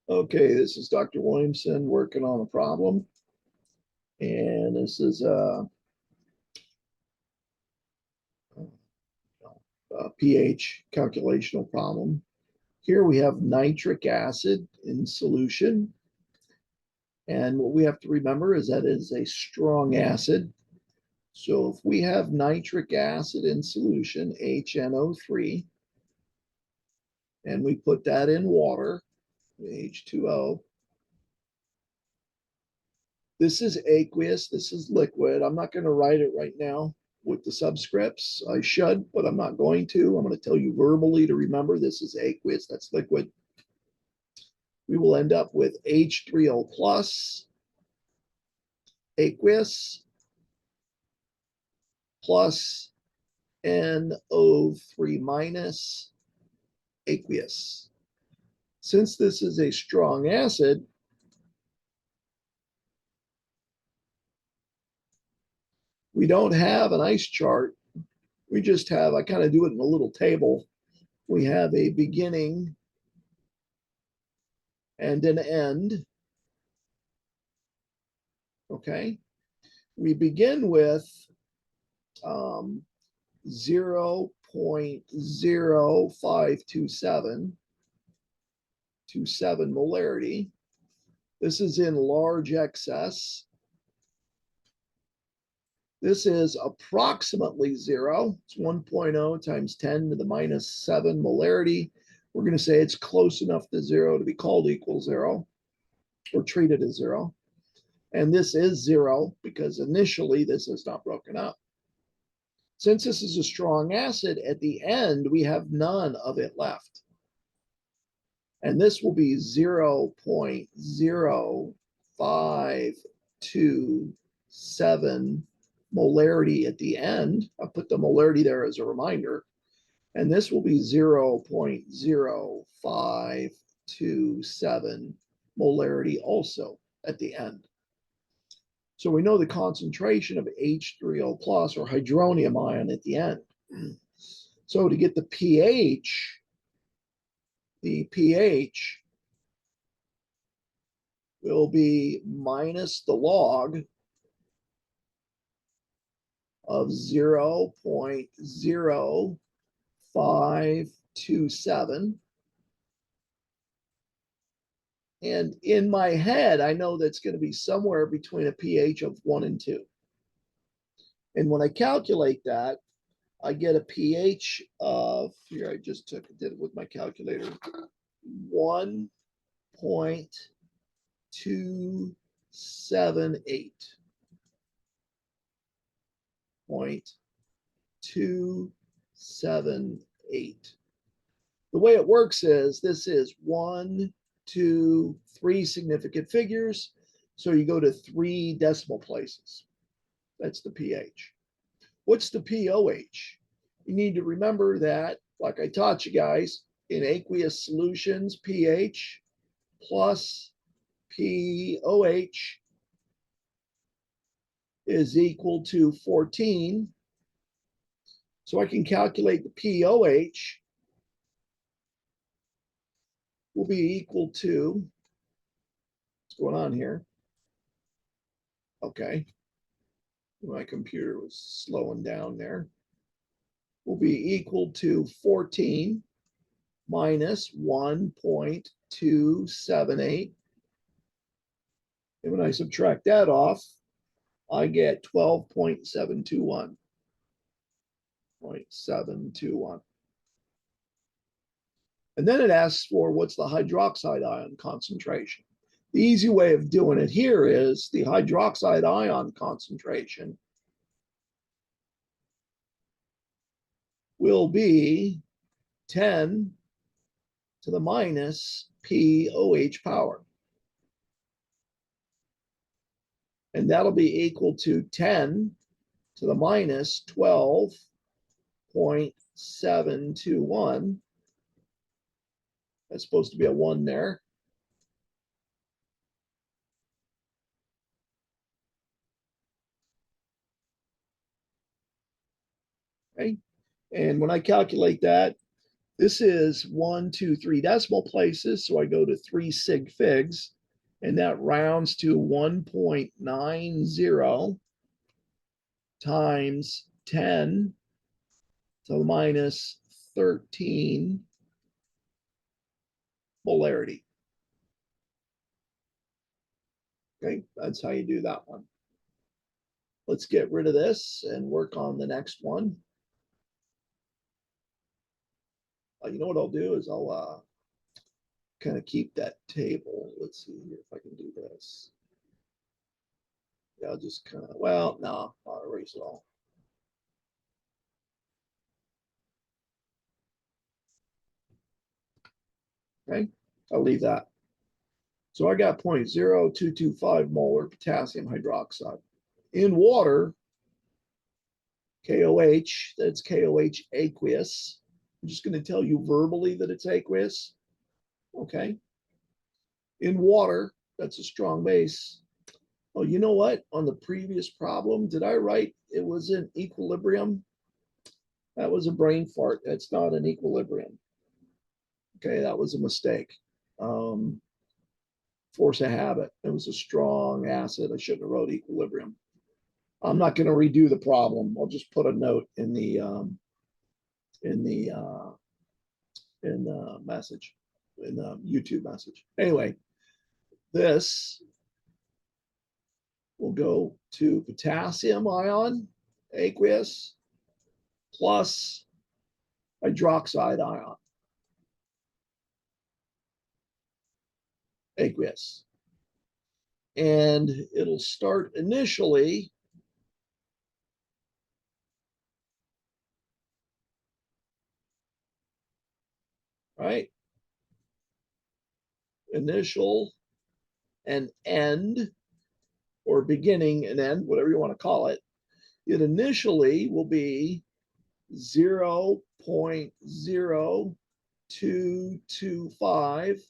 Okay, this is Dr. Williamson working on a problem. And this is a pH calculational problem. Here we have nitric acid in solution. And what we have to remember is that it is a strong acid. So if we have nitric acid in solution, HNO3, and we put that in water, H2O, this is aqueous, this is liquid. I'm not going to write it right now with the subscripts. I should, but I'm not going to. I'm going to tell you verbally to remember this is aqueous, that's liquid. We will end up with H3O plus aqueous plus NO3 minus aqueous. Since this is a strong acid, we don't have an ice chart. We just have, I kind of do it in a little table. We have a beginning and an end. Okay. We begin with 0.0527 molarity. This is in large excess. This is approximately zero. It's 1.0 times 10 to the minus 7 molarity. We're going to say it's close enough to zero to be called equal zero or treated as zero. And this is zero because initially this is not broken up. Since this is a strong acid, at the end, we have none of it left. And this will be 0.0527 molarity at the end. I'll put the molarity there as a reminder. And this will be 0.0527 molarity also at the end. So we know the concentration of H3O plus or hydronium ion at the end. So to get the pH will be minus the log of 0.0527. And in my head, I know that's going to be somewhere between a pH of 1 and 2. And when I calculate that, I get a pH of, here I just did it with my calculator, 1.278. 0.278. The way it works is this is 1, 2, 3 significant figures. So you go to 3 decimal places. That's the pH. What's the pOH? You need to remember that, like I taught you guys, in aqueous solutions, pH plus pOH is equal to 14. So I can calculate the pOH will be equal to, what's going on here? Okay. My computer was slowing down there. Will be equal to 14 minus 1.278. And when I subtract that off, I get 12.721. 0.721. And then it asks for what's the hydroxide ion concentration. The easy way of doing it here is the hydroxide ion concentration will be 10 to the minus pOH power. And that'll be equal to 10 to the minus 12.721. That's supposed to be a 1 there. Okay. And when I calculate that, This is 1, 2, 3 decimal places. So I go to 3 sig figs, and that rounds to 1.90 times 10 to the minus 13 molarity. Okay, that's how you do that one. Let's get rid of this and work on the next one. You know what I'll do is I'll kind of keep that table. Let's see here if I can do this. Yeah, I'll just kind of, well, no, I'll erase it all. Okay, I'll leave that. So I got 0.0225 molar potassium hydroxide. In water, KOH, that's KOH aqueous. I'm just going to tell you verbally that it's aqueous. Okay. In water, that's a strong base. Oh, you know what? On the previous problem, did I write it was in equilibrium? That was a brain fart. That's not an equilibrium. Okay, that was a mistake. Force of habit. It was a strong acid. I shouldn't have wrote equilibrium. I'm not going to redo the problem. I'll just put a note in the message, in the YouTube message. Anyway, this will go to potassium ion, aqueous, plus hydroxide ion, aqueous. And it'll start initially right? Initial and end, or beginning and end, whatever you want to call it. It initially will be 0.0225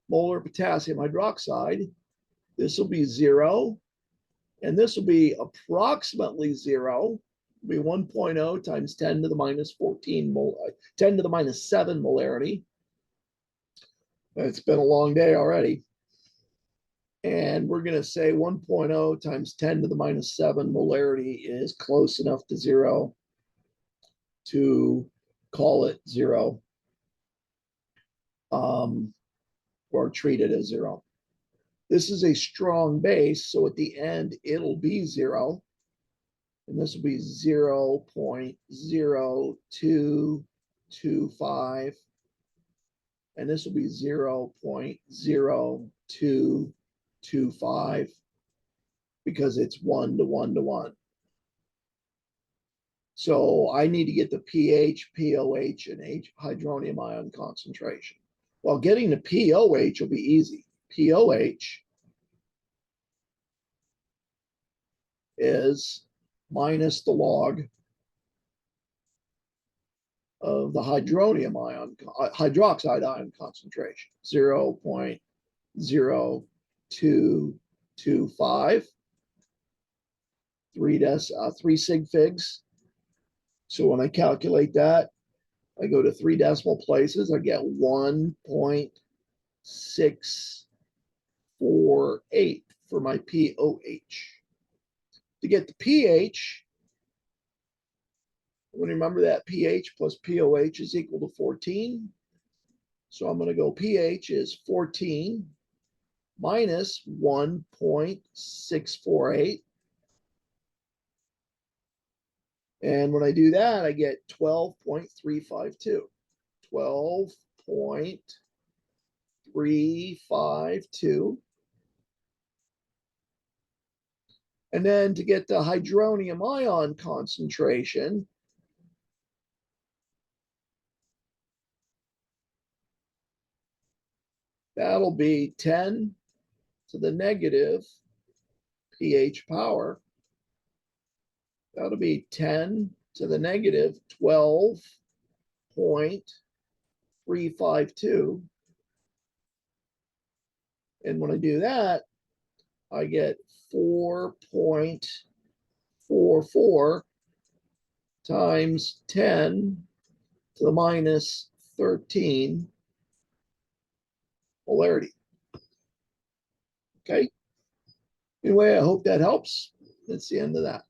molar potassium hydroxide. This will be 0, and this will be approximately 0. It'll be 1.0 times 10 to the minus 14 10 to the minus 7 molarity. It's been a long day already. And we're going to say 1.0 times 10 to the minus 7 molarity is close enough to 0 to call it 0, or treat it as 0. This is a strong base, so at the end it'll be 0, and this will be 0.0225, and this will be 0.0225 because it's 1 to 1 to 1. So I need to get the pH, pOH, and hydronium ion concentration. Well, getting the pOH will be easy. pOH is minus the log of the hydronium ion, hydroxide ion concentration, 0.0225, 3 sig figs. So when I calculate that, I go to 3 decimal places, I get 1.648 for my pOH. To get the pH, remember that pH plus pOH is equal to 14. So I'm going to go pH is 14 minus 1.648. And when I do that, I get 12.352. 12.352. And then to get the hydronium ion concentration, that'll be 10 to the negative pH power. That'll be 10 to the negative 12.352. And when I do that, I get 4.44 times 10 to the minus 13 molarity. Okay. Anyway, I hope that helps. That's the end of that.